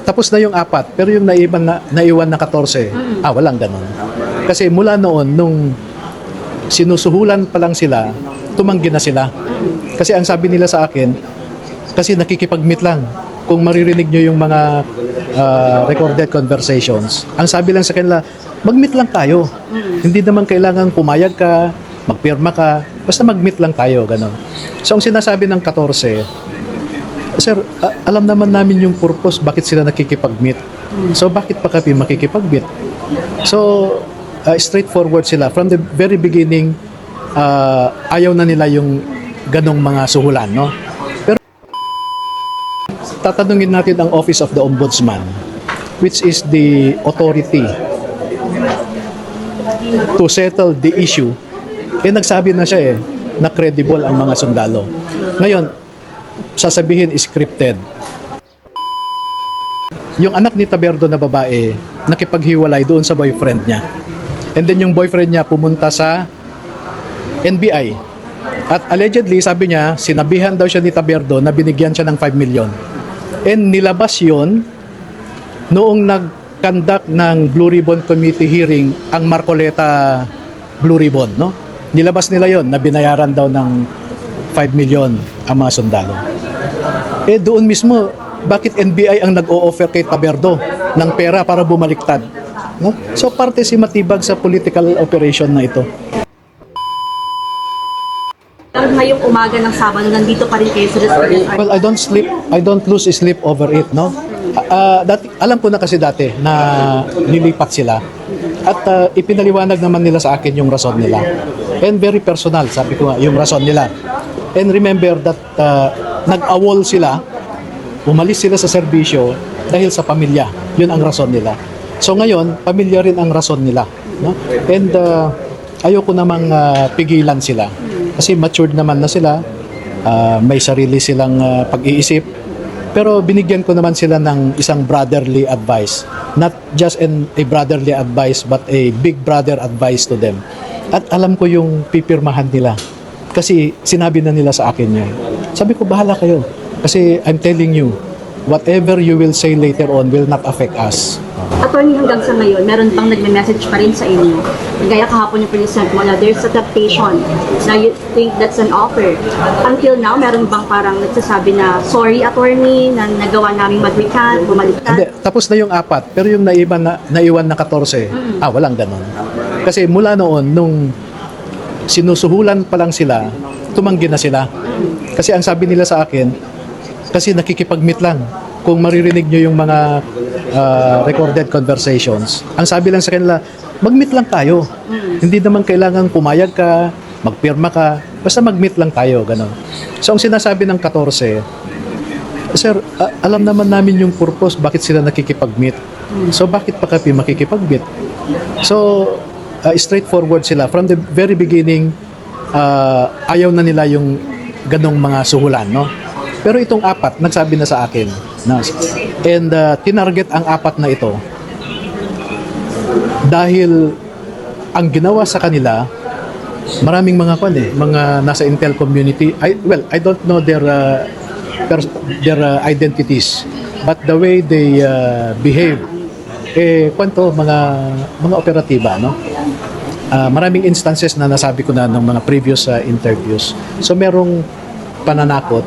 Tapos na yung 4, pero yung naiwan na 14, walang ganon. Kasi mula noon, nung sinusuhulan pa lang sila, tumanggi na sila. Kasi ang sabi nila sa akin, kasi nakikipag-meet lang. Kung maririnig nyo yung mga recorded conversations, ang sabi lang sa kanila, mag-meet lang tayo. Hindi naman kailangan pumayag ka, magpirma ka, basta mag-meet lang tayo, ganon. So ang sinasabi ng 14, Sir, alam naman namin yung purpose, bakit sila nakikipag-meet. So bakit pa kami makikipag-meet? So straightforward sila. From the very beginning, ayaw na nila yung ganong mga suhulan, no? Pero tatanungin natin ang Office of the Ombudsman, which is the authority to settle the issue. Nagsabi na siya na credible ang mga sundalo. Ngayon, sasabihin scripted. Yung anak ni Taberdo na babae, nakipaghiwalay doon sa boyfriend niya. And then yung boyfriend niya pumunta sa NBI. At allegedly, sabi niya, sinabihan daw siya ni Taberdo na binigyan siya ng 5 million. And nilabas yon noong nag-conduct ng Blue Ribbon Committee hearing ang Marcoleta Blue Ribbon, no? Nilabas nila yon na binayaran daw ng 5 million ang mga sundalo. Doon mismo, bakit NBI ang nag-o-offer kay Taberdo ng pera para bumaliktad? No? So parte si Matibag sa political operation na ito. Ngayong umaga ng Sabado, nandito pa rin kayo sa Restaurant. Well, I don't lose sleep over it, no? Alam ko na kasi dati na nilipat sila. At ipinaliwanag naman nila sa akin yung rason nila. And very personal, sabi ko nga, yung rason nila. And remember that nag-awol sila, umalis sila sa serbisyo dahil sa pamilya. Yun ang rason nila. So ngayon, pamilya rin ang rason nila. No? And ayoko namang pigilan sila. Kasi matured naman na sila, may sarili silang pag-iisip. Pero binigyan ko naman sila ng isang brotherly advice. Not just a brotherly advice, but a big brother advice to them. At alam ko yung pipirmahan nila. Kasi sinabi na nila sa akin yun. Sabi ko, bahala kayo. Kasi I'm telling you, whatever you will say later on will not affect us. Attorney, hanggang sa ngayon, meron bang nagme-message pa rin sa inyo? Gaya kahapon yung present mo na there's a temptation na you think that's an offer. Until now, meron bang parang nagsasabi na, sorry attorney, na nagawa namin mag-recant, bumaliktad? Hindi, tapos na yung 4, pero yung naiwan na 14, walang ganon. Kasi mula noon, nung sinusuhulan pa lang sila, tumanggi na sila. Kasi ang sabi nila sa akin, kasi nakikipag-meet lang. Kung maririnig nyo yung mga recorded conversations, ang sabi lang sa kanila, mag-meet lang tayo. Hindi naman kailangan pumayag ka, magpirma ka, basta mag-meet lang tayo, ganon. So ang sinasabi ng 14, Sir, alam naman namin yung purpose, bakit sila nakikipag-meet. So bakit pa kami makikipag-meet? So straightforward sila. From the very beginning, ayaw na nila yung ganong mga suhulan, no? Pero itong 4, nagsabi na sa akin. And tinarget ang 4 na ito dahil ang ginawa sa kanila, maraming mga mga nasa Intel community. I don't know their identities, but the way they behave, mga operatiba, no? Maraming instances na nasabi ko na ng mga previous interviews. So merong pananakot,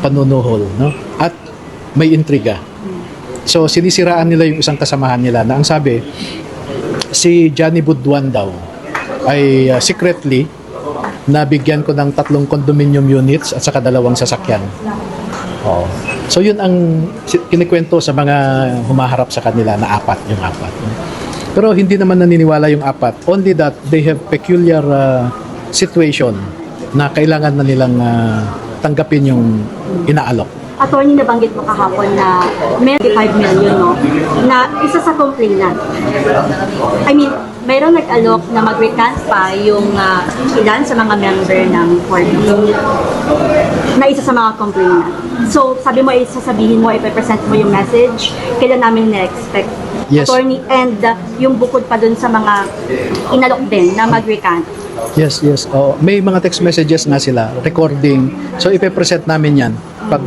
panunuhol, no? At may intriga. So sinisiraan nila yung isang kasamahan nila na ang sabi, si Johnny Buduan daw ay secretly nabigyan ko ng 3 condominium units at saka 2 sasakyan. So yun ang kinikwento sa mga humaharap sa kanila na 4, yung 4. Pero hindi naman naniniwala yung 4. Only that they have peculiar situation na kailangan na nilang tanggapin yung inaalok. Attorney, nabanggit mo kahapon na may 5 million, no? Na isa sa complainant. I mean, mayroong nag-alok na mag-recant pa yung ilan sa mga member ng court na isa sa mga complainant. So, sabi mo, sasabihin mo, ipapresent mo yung message, kailan namin na-expect. Yes. Attorney, and yung bukod pa dun sa mga inalok din na mag-recant. Yes. May mga text messages na sila, recording. So ipe-present namin yan pag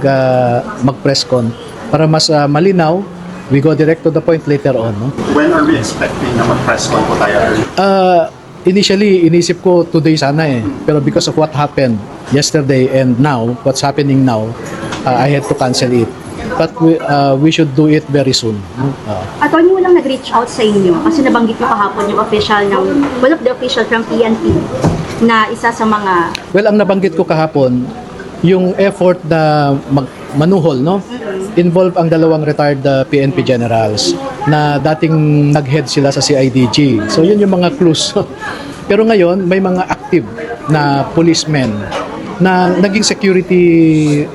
mag-press con para mas malinaw We go direct to the point later on. No? When are we expecting na mag-press con po tayo? Initially, inisip ko today sana eh. Pero because of what happened yesterday and now, what's happening now, I had to cancel it. But we should do it very soon. No? Attorney, walang nag-reach out sa inyo kasi nabanggit niyo kahapon yung official ng, one of the official from PNP na isa sa mga Well, ang nabanggit ko kahapon, yung effort na manuhol, no? Involve ang dalawang retired PNP generals na dating nag-head sila sa CIDG. So, yun yung mga clues. Pero ngayon, may mga active na policemen na naging security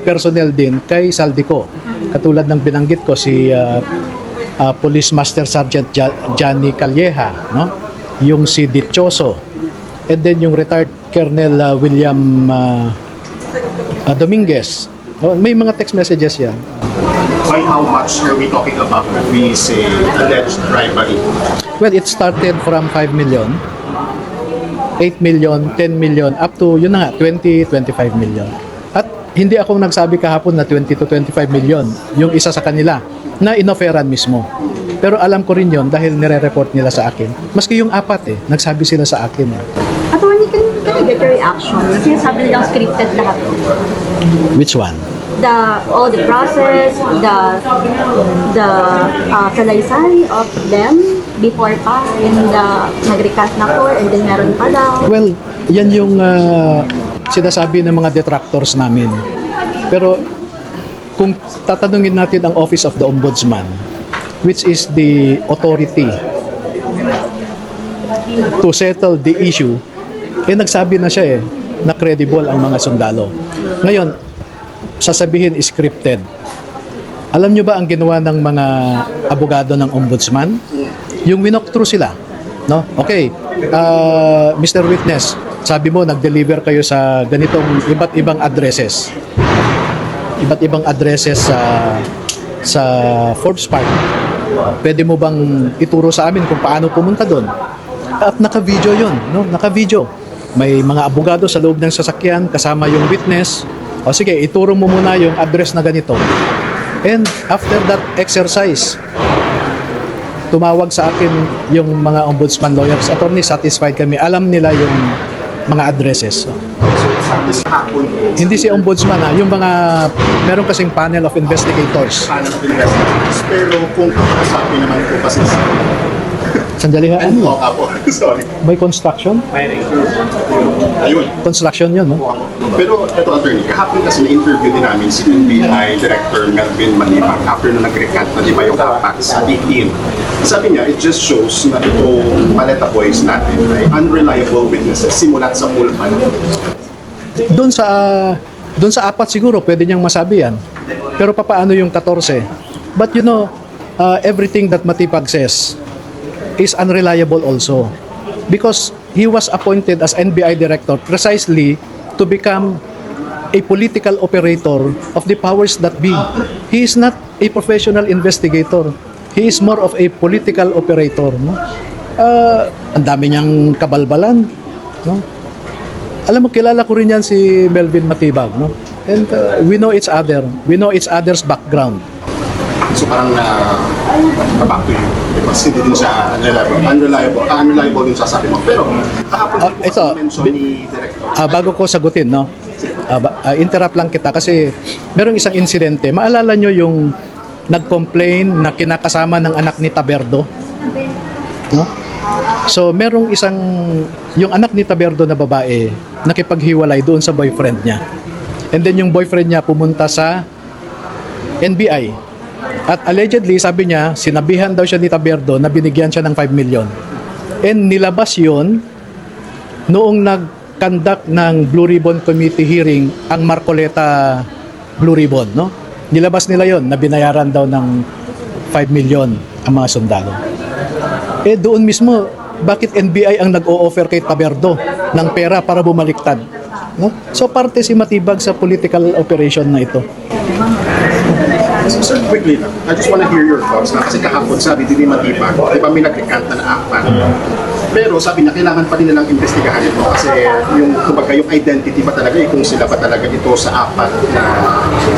personnel din kay Saldico. Katulad ng binanggit ko, si Police Master Sergeant Johnny Calleja, no? Yung si Dichoso, and then yung retired Colonel William Dominguez. May mga text messages yan. By how much are we talking about when we say alleged bribery? Well, it started from 5 million, 8 million, 10 million, up to, yun na nga, 20, 25 million. At hindi ako nagsabi kahapon na 20 to 25 million, yung isa sa kanila, na inofferan mismo. Pero alam ko rin yun dahil nire-report nila sa akin. Maski yung apat nagsabi sila sa akin. Attorney, can I get your reaction? Sinasabi nilang scripted lahat. Which one? All the process, the salaysay of them before pa in the nag-recant na court and then meron pa daw. Well, yan yung sinasabi ng mga detractors namin. Pero kung tatanungin natin ang Office of the Ombudsman, which is the authority to settle the issue, nagsabi na siya na credible ang mga sundalo. Ngayon, sasabihin scripted. Alam nyo ba ang ginawa ng mga abogado ng ombudsman? Yung winok through sila. No? Okay, Mr. Witness, sabi mo nag-deliver kayo sa ganitong iba't ibang addresses. Iba't ibang addresses sa Forbes Park. Pwede mo bang ituro sa amin kung paano pumunta doon? At naka-video yun, no? Naka-video. May mga abogado sa loob ng sasakyan kasama yung witness. O sige, ituro mo muna yung address na ganito. And after that exercise, tumawag sa akin yung mga ombudsman lawyers. Attorney, satisfied kami. Alam nila yung mga addresses. So this happened Hindi si ombudsman yung mga, meron kasing panel of investigators. panel of investigators. Pero kung kasabi naman po kasi Sandali ha. ano po, sorry. May construction? Ayun. Construction yun, no? Pero ito, attorney, kahapon kasi na-interview din namin si NBI Director Melvin Malibang after na nag-recant na di ba yung APAC sa 18. Sabi niya, it just shows na itong Maleta Boys natin ay unreliable witnesses simulat sa Pulpan. Doon sa apat siguro pwede niyang masabi yan. Pero papaano yung 14? But you know, everything that Matipag says is unreliable also. Because he was appointed as NBI director precisely to become a political operator of the powers that be. He is not a professional investigator. He is more of a political operator. No? Ang dami niyang kabalbalan. No? Alam mo, kilala ko rin yan si Melvin Matibag. No? And we know each other. We know each other's background. So parang back to you. Because hindi din siya unreliable din siya sabi mo. Pero kahapon din po ito, kasi mention ni Director. Bago ko sagutin, no? Interrupt lang kita kasi merong isang insidente. Maalala nyo yung nag-complain na kinakasama ng anak ni Taberdo? No? So, merong yung anak ni Taberdo na babae, nakipaghiwalay doon sa boyfriend niya. And then yung boyfriend niya pumunta sa NBI. At allegedly, sabi niya, sinabihan daw siya ni Taberdo na binigyan siya ng 5 million. And nilabas yon noong nag-conduct ng Blue Ribbon Committee hearing ang Marcoleta Blue Ribbon, no? Nilabas nila yon na binayaran daw ng 5 million ang mga sundalo. Doon mismo, bakit NBI ang nag-o-offer kay Taberdo ng pera para bumaliktad? No? So parte si Matibag sa political operation na ito. Sir, quickly lang. I just want to hear your thoughts na kasi kahapon sabi din ni Matibag, di ba may nag-recant na APAC? Pero sabi niya, kailangan pa rin nilang investigahan ito kasi yung, kumbaga, yung identity ba talaga, kung sila ba talaga ito sa apat na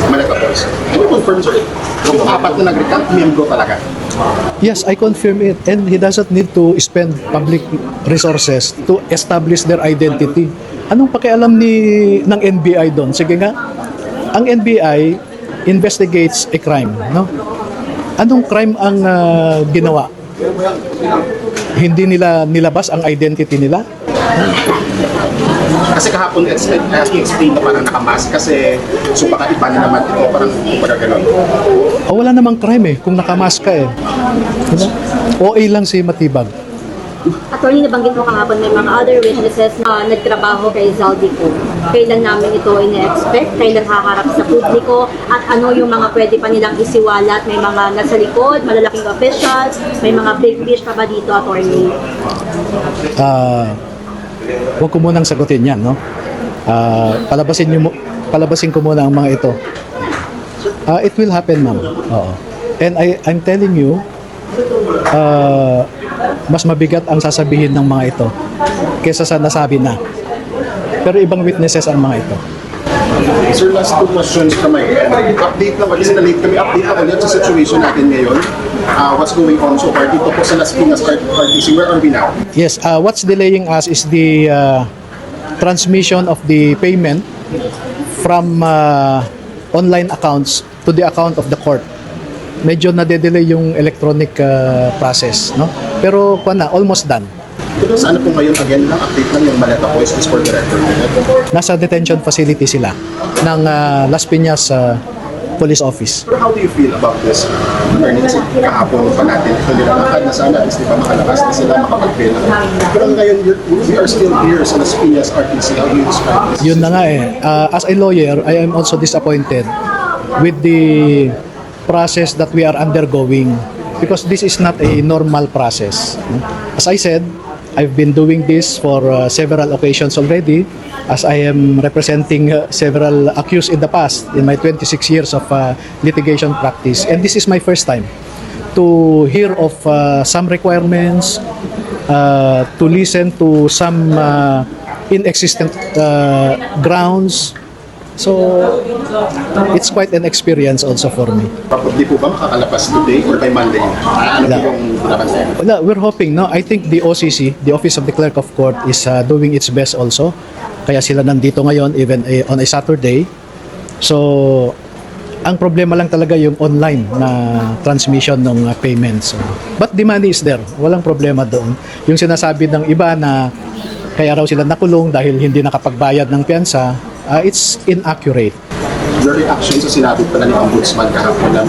Maleta Boys. Can you confirm, sir? Yung apat na nag-recant, miyembro talaga. Yes, I confirm it. And he doesn't need to spend public resources to establish their identity. Anong pakialam ng NBI doon? Sige nga, ang NBI investigates a crime, no? Anong crime ang ginawa? Hindi nila nilabas ang identity nila? Kasi kahapon, i-explain na parang nakamask kasi so baka iba na naman ito, parang kumbaga gano'n. O wala namang crime kung nakamask ka Diba? OA lang si Matibag. Attorney, nabanggit mo kahapon may mga other witnesses na nagtrabaho kay Zaldico. Kailan namin ito ina-expect? Kailan haharap sa publiko? At ano yung mga pwede pa nilang isiwalat? May mga nasa likod, malalaking officials, may mga big fish pa ba dito, attorney? Huwag ko munang sagutin yan, no? Palabasin ko muna ang mga ito. It will happen, ma'am. Oo. And I'm telling you, mas mabigat ang sasabihin ng mga ito kesa sa nasabi na. Pero ibang witnesses ang mga ito. Sir, last two questions from my end. Update lang, kasi na-late kami, update ako ulit sa situation natin ngayon. What's going on so far dito po sa Las Piñas RTC? Where are we now? Yes, what's delaying us is the transmission of the payment from online accounts to the account of the court. Medyo nade-delay yung electronic process, no? Pero almost done. Pero saan po ngayon, again lang, update lang yung Maleta Boys for the record. Nasa detention facility sila ng Las Piñas Police Office. Pero how do you feel about this? Attorney, kasi kahapon pa natin ito nilalakad na sana, at least di ba makalabas na sila, makapag-bail na. Pero ngayon, we are still here sa Las Piñas RTC. How do you describe this? Yun na nga as a lawyer, I am also disappointed with the process that we are undergoing because this is not a normal process. As I said, I've been doing this for several occasions already as I am representing several accused in the past in my 26 years of litigation practice, and this is my first time to hear of some requirements, to listen to some inexistent grounds. So, it's quite an experience also for me. Probably po ba makakalabas today or by Monday na? Ano po yung binabantayan? Well, we're hoping, no? I think the OCC, the Office of the Clerk of Court, is doing its best also. Kaya sila nandito ngayon, even on a Saturday. So, ang problema lang talaga yung online na transmission ng payments. So, but the money is there. Walang problema doon. Yung sinasabi ng iba na kaya raw sila nakulong dahil hindi nakapagbayad ng piyansa, it's inaccurate. Your reaction sa sinabi pala ni Ombudsman kahapon na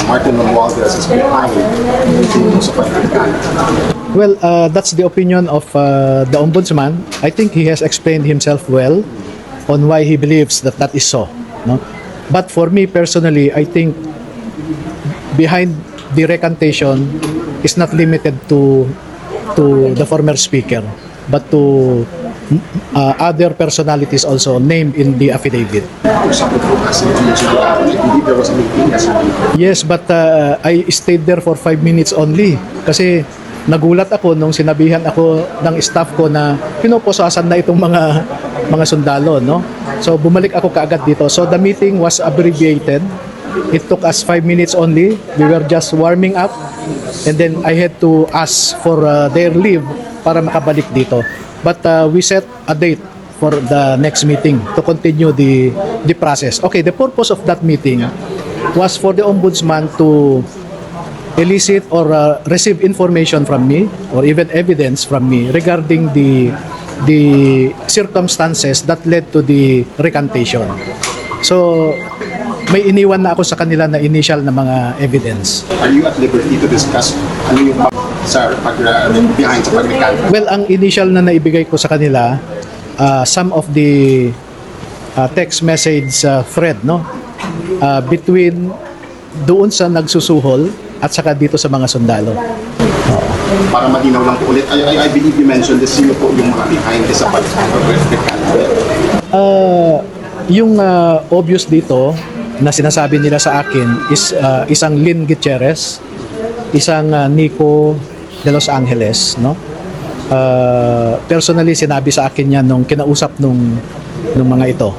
Martin Romualdez is behind dito sa pagkakaan? Well, that's the opinion of the Ombudsman. I think he has explained himself well on why he believes that is so. No? But for me personally, I think behind the recantation is not limited to the former speaker, but to other personalities also named in the affidavit. Yes, but I stayed there for 5 minutes only kasi nagulat ako nung sinabihan ako ng staff ko na pinoposasan na itong mga sundalo, no? So bumalik ako kaagad dito. So the meeting was abbreviated. It took us 5 minutes only. We were just warming up and then I had to ask for their leave para makabalik dito. But we set a date for the next meeting to continue the process. Okay, the purpose of that meeting was for the Ombudsman to elicit or receive information from me or even evidence from me regarding the circumstances that led to the recantation. So, may iniwan na ako sa kanila na initial na mga evidence. Are you at liberty to discuss ano yung behind sa pag-recant? Well, ang initial na naibigay ko sa kanila, some of the text message thread, no? Between doon sa nagsusuhol at saka dito sa mga sundalo. Para malinaw lang po ulit, I believe you mentioned this, sino po yung mga behind sa pag-recant? Yung obvious dito na sinasabi nila sa akin is isang Lynn Gutierrez, isang Nico de Los Angeles, no? Personally, sinabi sa akin yan nung kinausap nung mga ito.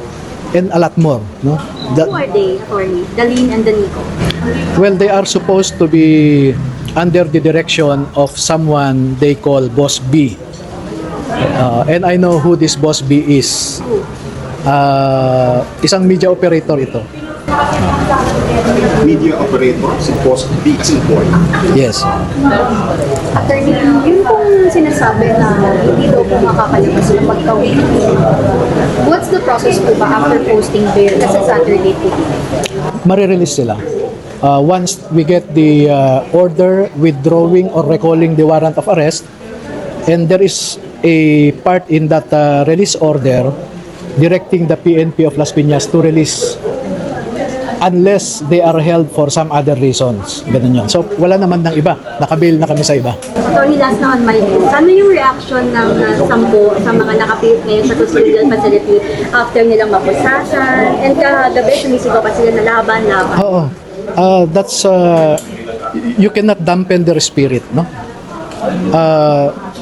And a lot more, no? Who are they, attorney? Dalin and Danico. Well, they are supposed to be under the direction of someone they call Boss B. And I know who this Boss B is. Isang media operator ito. Media operator, si Boss B as in boy. Yes. Attorney, yun pong sinasabi na hindi daw po makakalabas ng pagka-week. What's the process po ba after posting bail kasi Saturday po? Marirelease sila. Once we get the order withdrawing or recalling the warrant of arrest, and there is a part in that release order directing the PNP of Las Piñas to release unless they are held for some other reasons. Ganun yun. So, wala naman ng iba. Nakabail na kami sa iba. Attorney, last na on my end. Ano yung reaction ng sampo sa mga nakapilit ngayon sa custodial facility after nilang mapusasan? And kagabi, sumisigaw pa sila na laban. Oo. That's, you cannot dampen their spirit, no?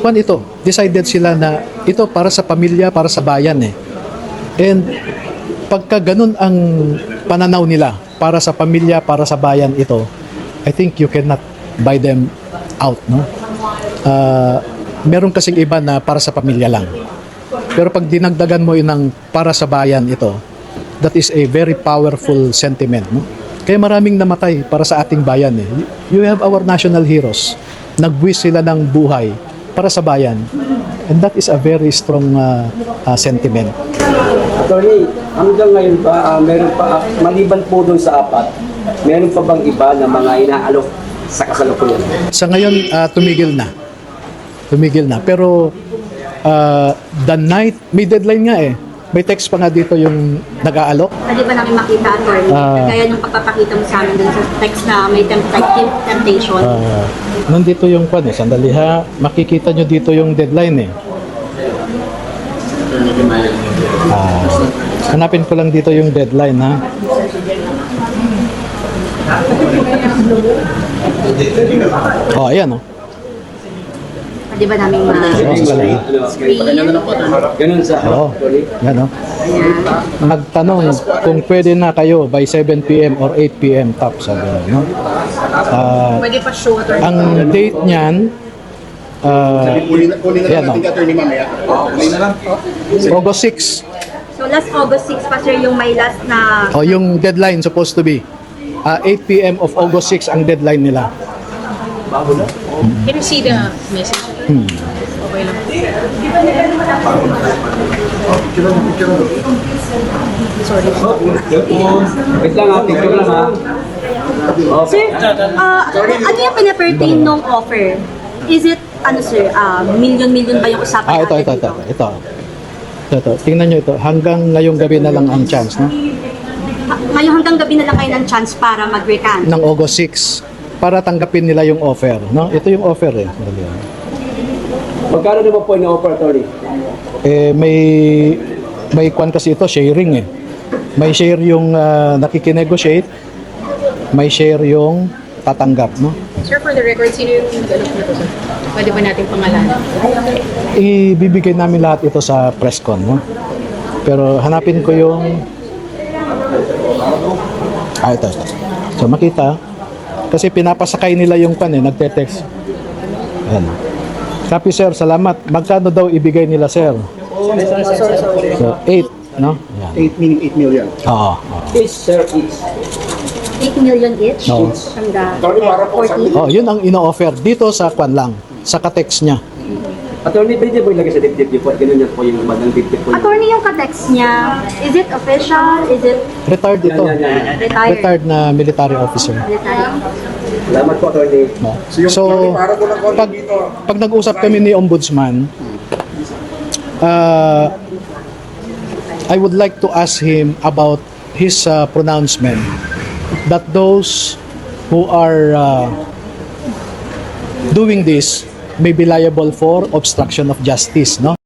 Ito, decided sila na ito para sa pamilya, para sa bayan eh. And pagka ganun ang pananaw nila para sa pamilya, para sa bayan ito, I think you cannot buy them out, no? Meron kasing iba na para sa pamilya lang. Pero pag dinagdagan mo yun ng para sa bayan ito, that is a very powerful sentiment, no? Kaya maraming namatay para sa ating bayan eh. You have our national heroes. Nagbuwis sila ng buhay para sa bayan. And that is a very strong sentiment. Attorney, hanggang ngayon ba, meron pa, maliban po doon sa 4, meron pa bang iba na mga inaalok sa kasalukuyan? Sa ngayon, tumigil na. Tumigil na. Pero, the night, may deadline nga eh. May text pa nga dito yung nag-aalok. Pwede ba namin makita, attorney? Kaya nung pagpapakita mo sa amin dun sa text na may temptation. Nandito yung kwan eh. Sandali ha. Makikita nyo dito yung deadline eh. Hanapin ko lang dito yung deadline ha. Oh, ayan oh. Pwede ba namin Ganun sa Oo. Attorney? Yan oh. Nagtanong kung pwede na kayo by 7 p.m. or 8 p.m. top sabi no? Pwede pa show, attorney. Ang date niyan Kunin na Ayan, lang natin attorney mamaya. August 6. So last August 6 pa sir yung may last na Oh, yung deadline supposed to be 8 p.m. of August 6 ang deadline nila. Can you see the message? Okay lang. Sorry. Wait lang ha, picture lang ha. Sir, ano yung pinapertain nung offer? Is it, ano sir, million ba yung usapan Ito. natin dito? Ito. Tingnan nyo ito. Hanggang ngayong gabi na lang ang chance, no? Ngayon hanggang gabi na lang kayo ng chance para mag-recant. Ng August 6 para tanggapin nila yung offer, no? Ito yung offer eh. Magkano naman po in-offer, Attorney? May kwan kasi ito, sharing eh. May share yung nakikinegotiate, may share yung tatanggap, no? Sir, for the record, sino yung nag-alok na to, sir? Pwede ba natin pangalanan? Ibibigay namin lahat ito sa press con, no? Pero hanapin ko yung ito. So makita kasi pinapasakay nila yung kwan eh, nagte-text. Ayan. Copy sir, salamat. Magkano daw ibigay nila sir? So 8, no? Ayan. 8 meaning 8 million. Oo. Each, sir, each. 8 million each No. from the Attorney, para po sa 40. Oh, yun ang ino-offer dito sa kwan lang, sa ka-text niya. Attorney, pwede po ilagay sa dibdib niyo po. Ganun yan po yung magandang dibdib po. Attorney, yung ka-text niya, is it official? Is it Retired ito. Yan. retired? Retired na military officer. Retired. Salamat po, Attorney. No. So, pag nag-usap kami ni Ombudsman, I would like to ask him about his pronouncement that those who are doing this may be liable for obstruction of justice, no?